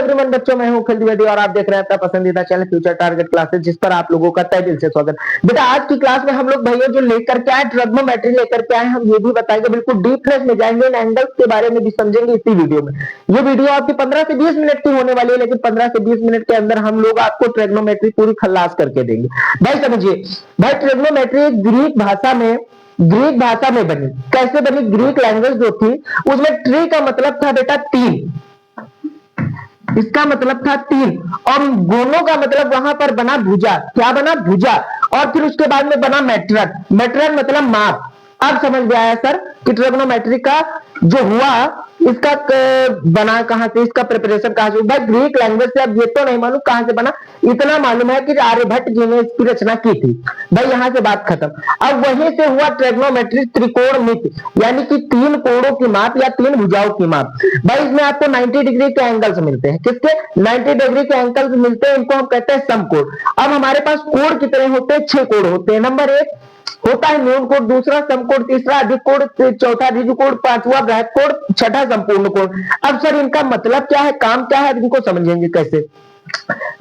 Everyone बच्चों, मैं हूं अखिल द्विवेदी और आप देख रहे हैं अपना पसंदीदा चैनल फ्यूचर टारगेट क्लासेस, जिस पर आप लोगों का तहे दिल से स्वागत। बेटा आज की क्लास में हम लोग भैया जो लेकर के आए ट्रिग्नोमेट्री लेकर के आए, हम ये भी बताएंगे, बिल्कुल डीपनेस में जाएंगे, इन एंगल्स के बारे में भी समझेंगे इसी वीडियो में। ये वीडियो आपकी 15 से 20 मिनट की होने वाली है, लेकिन 15 से 20 मिनट के अंदर हम लोग आपको ट्रिग्नोमेट्री पूरी खल्लास करके देंगे। भाई समझिए, भाई ट्रिग्नोमेट्री ग्रीक भाषा में बनी। कैसे बनी? ग्रीक लैंग्वेज जो थी उसमें ट्री का मतलब था बेटा तीन, इसका मतलब था तीन, और गोनो का मतलब वहां पर बना भुजा। क्या बना? भुजा। और फिर उसके बाद में बना मेट्रन। मेट्रन मतलब माप। अब समझ में आया सर कि ट्रिग्नोमेट्री का जो हुआ इसका बना कहां से, इसका प्रिपरेशन कहां से? भाई ग्रीक लैंग्वेज से। अब ये तो नहीं मालूम कहां से बना, इतना मालूम है कि आर्यभट्ट जी ने इसकी रचना की थी। भाई यहां से बात खत्म। अब वहीं से हुआ ट्रिग्नोमेट्री त्रिकोणमिति, यानी कि तीन कोणों की माप या तीन भुजाओं की माप। भाई इसमें आपको 90 डिग्री के एंगल्स मिलते हैं। किसके? 90 डिग्री के एंगल्स मिलते हैं, इनको हम कहते हैं समकोण। अब हमारे पास कोण कितने होते हैं? 6 कोण होते हैं। नंबर 1 होता है न्यून कोण, दूसरा समकोण, तीसरा अधिक कोण, चौथा ऋजु कोण, पांचवा बृहत कोण, छठा संपूर्ण कोण। अब सर इनका मतलब क्या है, काम क्या है, इनको समझेंगे कैसे?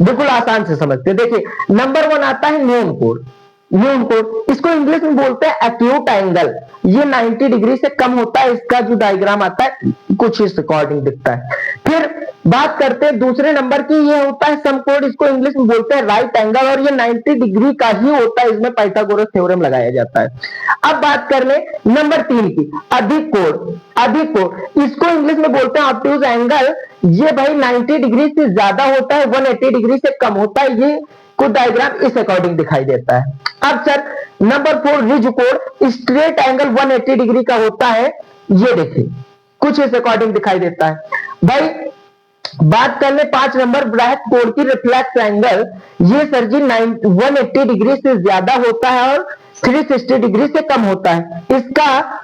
बिल्कुल आसान से समझते हैं। देखिए नंबर 1 आता है न्यून कोण। न्यून कोण इसको इंग्लिश में बोलते हैं एक्यूट एंगल। ये 90 डिग्री से कम होता है। इसका जो डायग्राम आता है कुछ इस अकॉर्डिंग दिखता है। फिर बात करते हैं दूसरे नंबर की, ये होता है समकोण। इसको इंग्लिश में बोलते हैं राइट एंगल, और ये 90 डिग्री का ही होता है। इसमें पाइथागोरस थ्योरम लगाया जाता है। अब बात कर ले नंबर 3 की, अधिक कोण। अधिक कोण इसको इंग्लिश में बोलते हैं ऑब्ट्यूज एंगल। ये भाई 90 डिग्री से ज्यादा होता है, 180 डिग्री से कम होता है। ये कुछ डायग्राम इस अकॉर्डिंग दिखाई देता है। अब सर नंबर 4 ऋजु कोण, स्ट्रेट एंगल 180 डिग्री का होता है। ये देखिए कुछ इस अकॉर्डिंग दिखाई देता है। भाई बात कर ले 5 नंबर बृहत कोण की, रिफ्लेक्स एंगल। ये सर जी 180 डिग्री से ज्यादा होता है और 360 डिग्री से कम होता है। इसका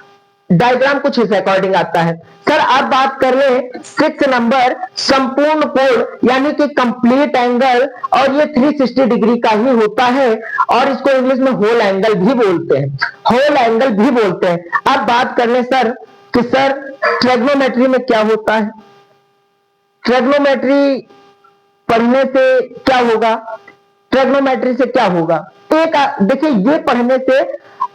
डायग्राम कुछ इस अकॉर्डिंग आता है। सर अब बात कर ले 6 नंबर संपूर्ण कोण, यानी कि कंप्लीट एंगल, और ये 360 डिग्री का ही होता है, और इसको इंग्लिश में होल एंगल भी बोलते हैं। होल एंगल भी बोलते हैं। अब बात कर ले सर कि सर ट्रिग्नोमेट्री में क्या होता है। ट्रिग्नोमेट्री पढ़ने से क्या होगा? ट्रिग्नोमेट्री से क्या होगा? एक देखिए, ये पढ़ने से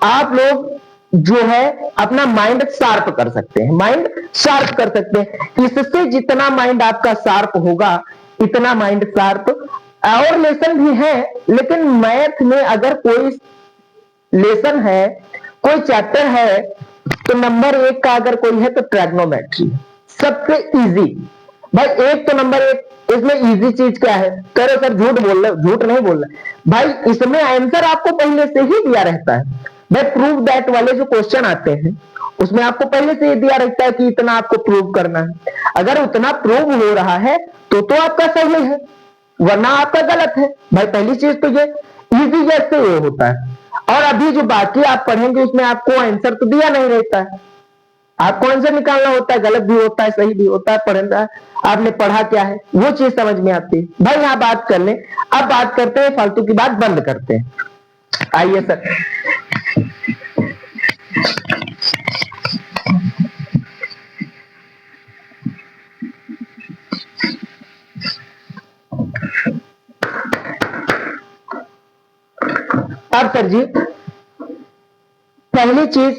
आप लोग जो है अपना माइंड शार्प कर सकते हैं। माइंड शार्प कर सकते हैं। इससे जितना माइंड आपका शार्प होगा, इतना माइंड शार्प। और लेसन भी है, लेकिन मैथ में अगर कोई लेसन है, कोई चैप्टर है, तो नंबर 1 का अगर कोई है तो ट्रिग्नोमेट्री सबसे इजी। भाई एक तो नंबर 1, इसमें इजी चीज क्या है? कह रहे सर झूठ बोल रहे, झूठ नहीं बोल रहे भाई, इसमें आंसर आपको पहले से ही दिया रहता है। भाई प्रूव दैट वाले जो क्वेश्चन आते हैं उसमें आपको पहले से ही दिया रहता है कि इतना आपको प्रूव करना है। अगर उतना प्रूव हो रहा है तो आपका सही है, वरना आपका गलत है। भाई पहली चीज तो ये इजी जैसे ये होता है। और अभी जो बाकी आप पढ़ेंगे उसमें आपको आंसर तो दिया नहीं रहता है, आपको आंसर निकालना होता है। गलत भी होता है, सही भी होता है, पढ़ना आपने पढ़ा क्या है वो चीज समझ में आती है। भाई यहां बात कर ले। अब बात करते हैं, फालतू की बात बंद करते हैं। आइए सर, अब सर जी पहली चीज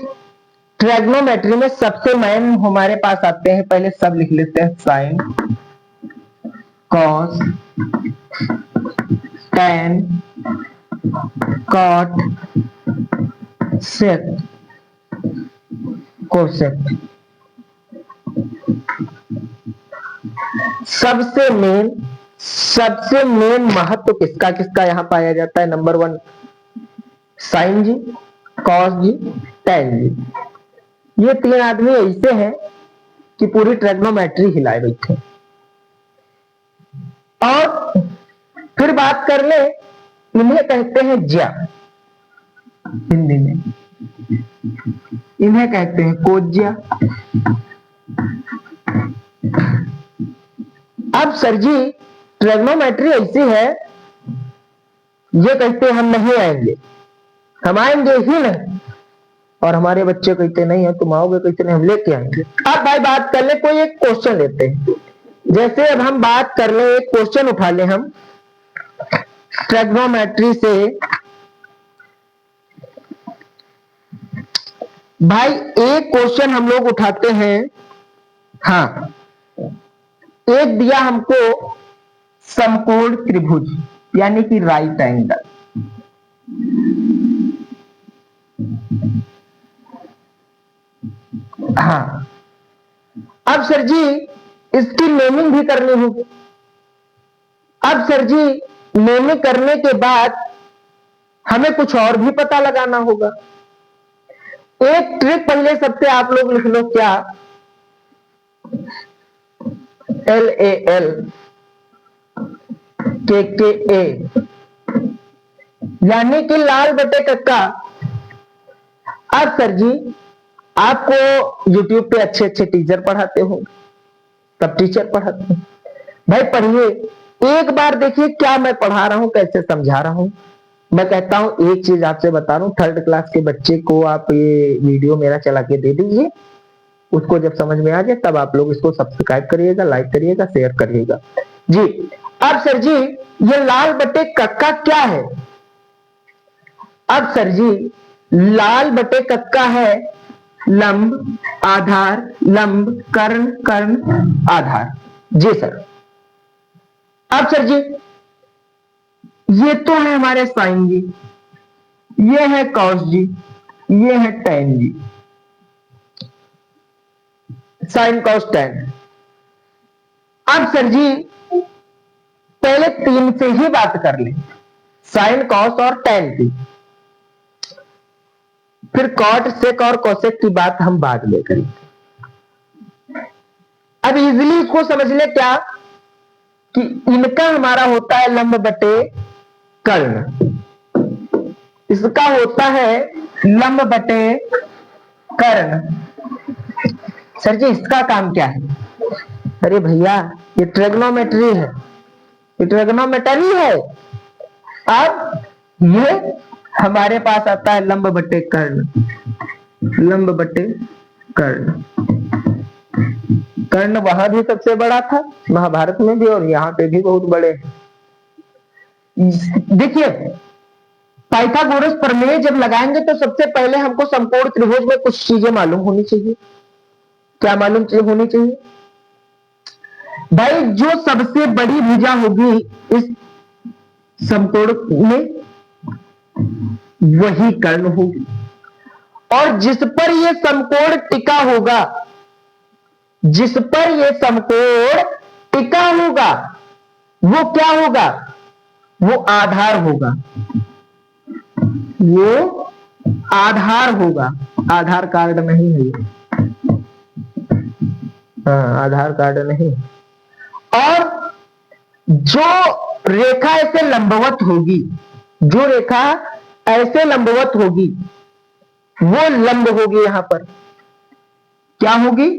ट्रिग्नोमेट्री में सबसे मेन हमारे पास आते हैं, पहले सब लिख लेते हैं, साइन, कॉस, टैन, कॉट, सेक, कोसेक। सबसे मेन महत्व किसका किसका यहां पाया जाता है? नंबर 1 साइन जी, कॉस जी, टैन जी। ये 3 आदमी ऐसे हैं कि पूरी ट्रिग्नोमेट्री हिलाए बैठे। और फिर बात कर ले, इन्हें कहते हैं ज्या, हिंदी में इन्हें कहते हैं कोज्या। अब सर जी ट्रिग्नोमेट्री ऐसी है, ये कहते हैं हम नहीं आएंगे, हम आएंगे ही नहीं, और हमारे बच्चे कहते नहीं है तुम आओगे, कहते नहीं हम लेके आएंगे। अब भाई बात कर ले, कोई एक क्वेश्चन लेते हैं। जैसे अब हम बात कर ले, एक क्वेश्चन उठा ले हम ट्रिग्नोमेट्री से। भाई एक क्वेश्चन हम लोग उठाते हैं। हाँ, एक दिया हमको समकोण त्रिभुज यानी कि राइट एंगल। हाँ, अब सर जी इसकी नेमिंग भी करनी होगी। अब सर जी नेमिंग करने के बाद हमें कुछ और भी पता लगाना होगा। एक ट्रिक पहले सबसे आप लोग लिख लो, क्या? LAL KKA यानी कि लाल बटे कक्का। अब सर जी आपको YouTube पे अच्छे अच्छे टीचर पढ़ाते हो, तब टीचर पढ़ाते हैं। भाई पढ़िए, एक बार देखिए क्या मैं पढ़ा रहा हूं, कैसे समझा रहा हूं। मैं कहता हूं एक चीज आपसे बता रहा हूं, थर्ड क्लास के बच्चे को आप ये वीडियो मेरा चला के दे दीजिए, उसको जब समझ में आ जाए तब आप लोग इसको सब्सक्राइब करिएगा, लाइक करिएगा, शेयर करिएगा जी। अब सर जी ये लाल बटे कक्का क्या है? अब सर जी लाल बटे कक्का है लंब, आधार, लंब, कर्ण, कर्ण, आधार। जी सर। अब सर जी ये तो है हमारे साइन जी, ये है कॉस जी, ये है ten G, sine cos tan. अब सर जी पहले तीन से ही बात कर ले, साइन कॉस और टेन की, फिर कॉट सेक और कोसेक की बात हम बाद में करेंगे। अब इजीली इसको समझ ले क्या कि इनका हमारा होता है लंब बटे कर्ण, इसका होता है लंब बटे कर्ण। सर जी इसका काम क्या है? अरे भैया ये ट्रिग्नोमेट्री है, ये ट्रिग्नोमेट्री है। अब ये हमारे पास आता है लंब बटे कर्ण, लंब बटे कर्ण। कर्ण वहां भी सबसे बड़ा था, महाभारत में भी, और यहां पे भी बहुत बड़े हैं। देखिए पाइथागोरस प्रमेय जब लगाएंगे तो सबसे पहले हमको समकोण त्रिभुज में कुछ चीजें मालूम होनी चाहिए। क्या मालूम होनी चाहिए? भाई जो सबसे बड़ी भुजा होगी इस समकोण में वही कर्ण होगी, और जिस पर यह समकोण टिका होगा, जिस पर यह समकोण टिका होगा वो क्या होगा? वो आधार होगा, वो आधार होगा। आधार कार्ड नहीं है ये, हाँ आधार कार्ड नहीं। और जो रेखा ऐसे लंबवत होगी, जो रेखा ऐसे लंबवत होगी वो लंब होगी। यहां पर क्या होगी?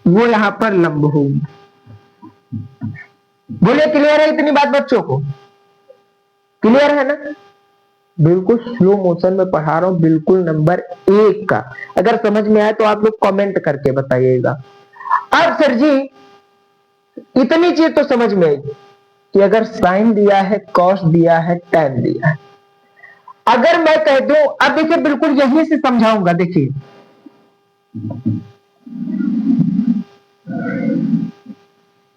वो यहां पर लंब होगी। बोले क्लियर है इतनी बात बच्चों को? क्लियर है ना? बिल्कुल स्लो मोशन में पढ़ा रहा हूं, बिल्कुल नंबर 1 का। अगर समझ में आए तो आप लोग कमेंट करके बताइएगा। अब सर जी इतनी चीज तो समझ में आई कि अगर साइन दिया है, कॉस दिया है, टेन दिया है, अगर मैं कह दूं, अब देखिए बिल्कुल यहीं से समझाऊंगा। देखिए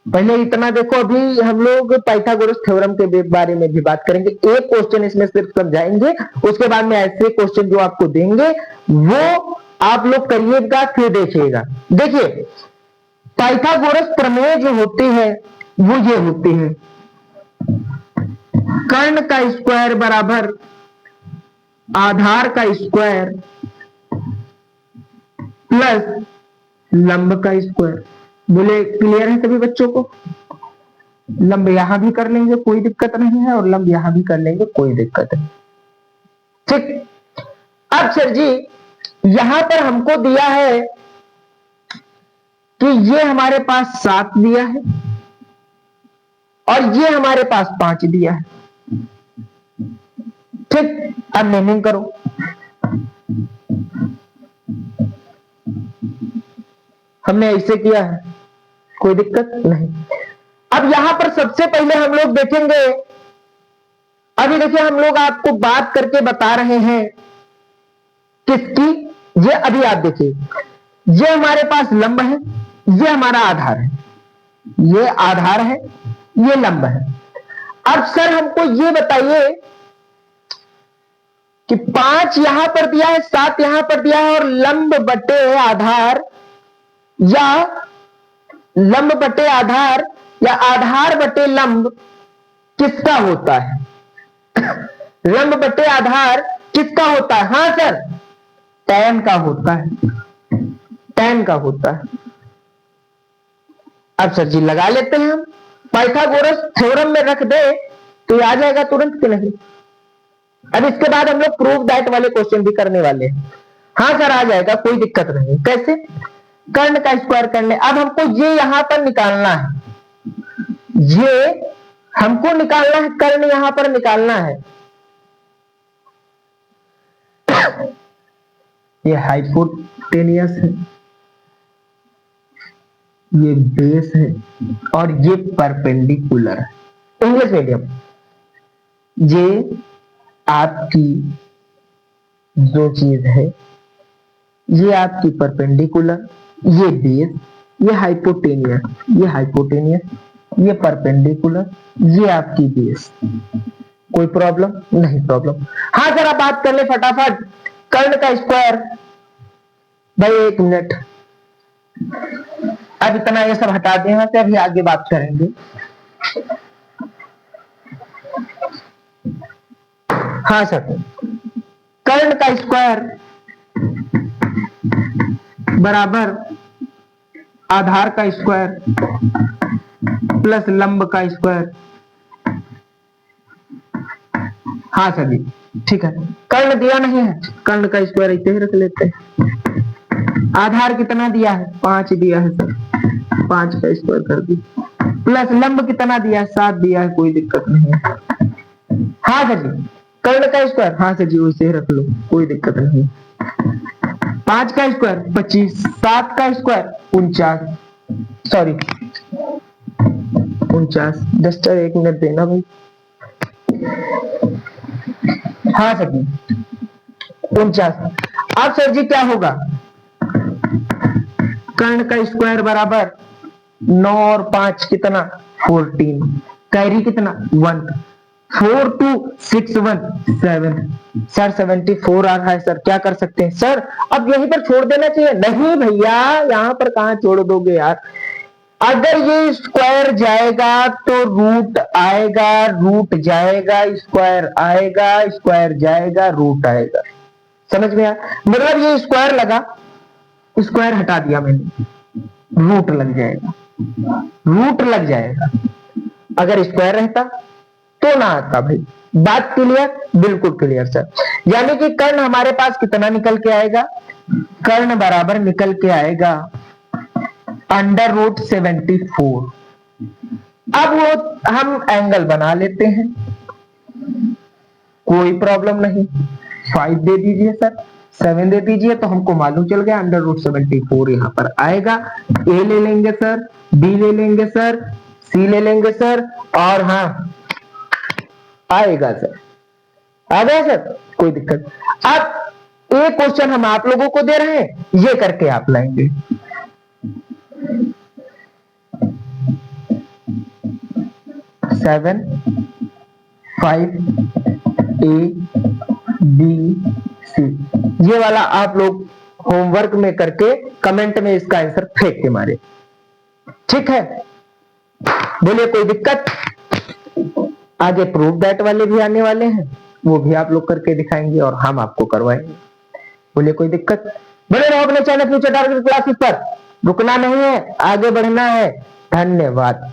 पहले इतना देखो, अभी हम लोग पाइथागोरस थ्योरम के बारे में भी बात करेंगे। एक क्वेश्चन इसमें सिर्फ समझाएंगे, उसके बाद में ऐसे क्वेश्चन जो आपको देंगे वो आप लोग करिएगा, फिर देखिएगा। देखिए पाइथागोरस प्रमेय जो होते हैं वो ये होते हैं, कर्ण का स्क्वायर बराबर आधार का स्क्वायर प्लस लंब का स्क्वायर। बोले क्लियर है सभी बच्चों को? लंब यहां भी कर लेंगे कोई दिक्कत नहीं है, और लंब यहां भी कर लेंगे कोई दिक्कत नहीं। ठीक। अब सर जी यहां पर हमको दिया है कि ये हमारे पास 7 दिया है और ये हमारे पास 5 दिया है। ठीक, अब नेमिंग करो। हमने ऐसे किया है, कोई दिक्कत नहीं। अब यहां पर सबसे पहले हम लोग देखेंगे, अभी देखिए हम लोग आपको बात करके बता रहे हैं किसकी, ये अभी आप देखिए, ये हमारे पास लंब है, ये हमारा आधार है, ये आधार है, ये लंब है। अब सर हमको ये बताइए कि 5 यहां पर दिया है, 7 यहां पर दिया है, और लंब बटे आधार या लंब बटे आधार या आधार बटे लंब किसका होता है? लंब बटे आधार किसका होता है? हाँ सर, tan का होता है, tan का होता है। अब सर जी लगा लेते हैं हम, पाइथागोरस थ्योरम में रख दे तो आ जाएगा तुरंत कि नहीं? अब इसके बाद हम लोग प्रूव दैट वाले क्वेश्चन भी करने वाले हैं। हाँ सर आ जाएगा, कोई दिक्कत नहीं। कैसे? कर्ण का स्क्वायर करने, अब हमको ये यहां पर निकालना है, ये हमको निकालना है, कर्ण यहां पर निकालना है। ये हाइपोटेनियस है, ये बेस है, और ये परपेंडिकुलर है। इंग्लिश मीडियम, ये आपकी जो चीज है, ये आपकी परपेंडिकुलर, ये बेस, ये हाइपोटेनियस, ये हाइपोटेनियस, ये परपेंडिकुलर, ये आपकी बेस। कोई प्रॉब्लम नहीं? प्रॉब्लम। हाँ सर आप बात कर ले फटाफट, कर्ण का स्क्वायर। भाई 1 मिनट, अब इतना ये सब हटा दें, यहाँ से अभी आगे बात करेंगे। हाँ सर, कर्ण का स्क्वायर बराबर आधार का स्क्वायर प्लस लंब का स्क्वायर। हाँ सर जी ठीक है, कर्ण दिया नहीं है, कर्ण का स्क्वायर ऐसे ही रख लेते हैं। आधार कितना दिया है? 5 दिया है सर, 5 का स्क्वायर कर दी, प्लस लंब कितना दिया है? 7 दिया है, कोई दिक्कत नहीं है। हाँ सर जी, कर्ण का स्क्वायर, हाँ सर जी वैसे ही रख लो, कोई दिक्कत नहीं। 5 का स्क्वायर 25, 7 का स्क्वायर 49, सॉरी 49। जस्ट 1 मिनट देना भाई। हाँ सर जी 49। अब सर जी क्या होगा? कर्ण का स्क्वायर बराबर 9 और 5 कितना? 14, कैरी कितना? 1, 4 2 6 1 7। सर 74 आ रहा है सर, क्या कर सकते हैं सर? अब यहीं पर छोड़ देना चाहिए। नहीं भैया, यहां पर कहां छोड़ दोगे यार? अगर ये स्क्वायर जाएगा तो रूट आएगा, रूट जाएगा स्क्वायर आएगा, स्क्वायर जाएगा रूट आएगा। समझ में आया? मतलब ये स्क्वायर लगा, स्क्वायर हटा दिया मैंने, रूट लग जाएगा, रूट लग जाएगा। अगर स्क्वायर रहता तो ना आता भाई। बात क्लियर? बिल्कुल क्लियर सर। यानी कि कर्ण हमारे पास कितना निकल के आएगा? कर्ण बराबर निकल के आएगा √74। अब वो हम एंगल बना लेते हैं, कोई प्रॉब्लम नहीं। 5 दे दीजिए सर, 7 दे दीजिए, तो हमको मालूम चल गया √74 यहां पर आएगा। ए ले लेंगे सर, बी ले लेंगे सर, सी ले लेंगे सर, और हाँ आएगा सर, आ गया सर, कोई दिक्कत। अब एक क्वेश्चन हम आप लोगों को दे रहे हैं, ये करके आप लाएंगे। सेवन 5 A B C, ये वाला आप लोग होमवर्क में करके कमेंट में इसका आंसर फेंक के मारे। ठीक है, बोलिए कोई दिक्कत? आगे प्रूफ दैट वाले भी आने वाले हैं, वो भी आप लोग करके दिखाएंगे और हम आपको करवाएंगे। बोलिए कोई दिक्कत? बने रहो अपने चैनल फ्यूचर टारगेट क्लासेस पर, रुकना नहीं है, आगे बढ़ना है। धन्यवाद।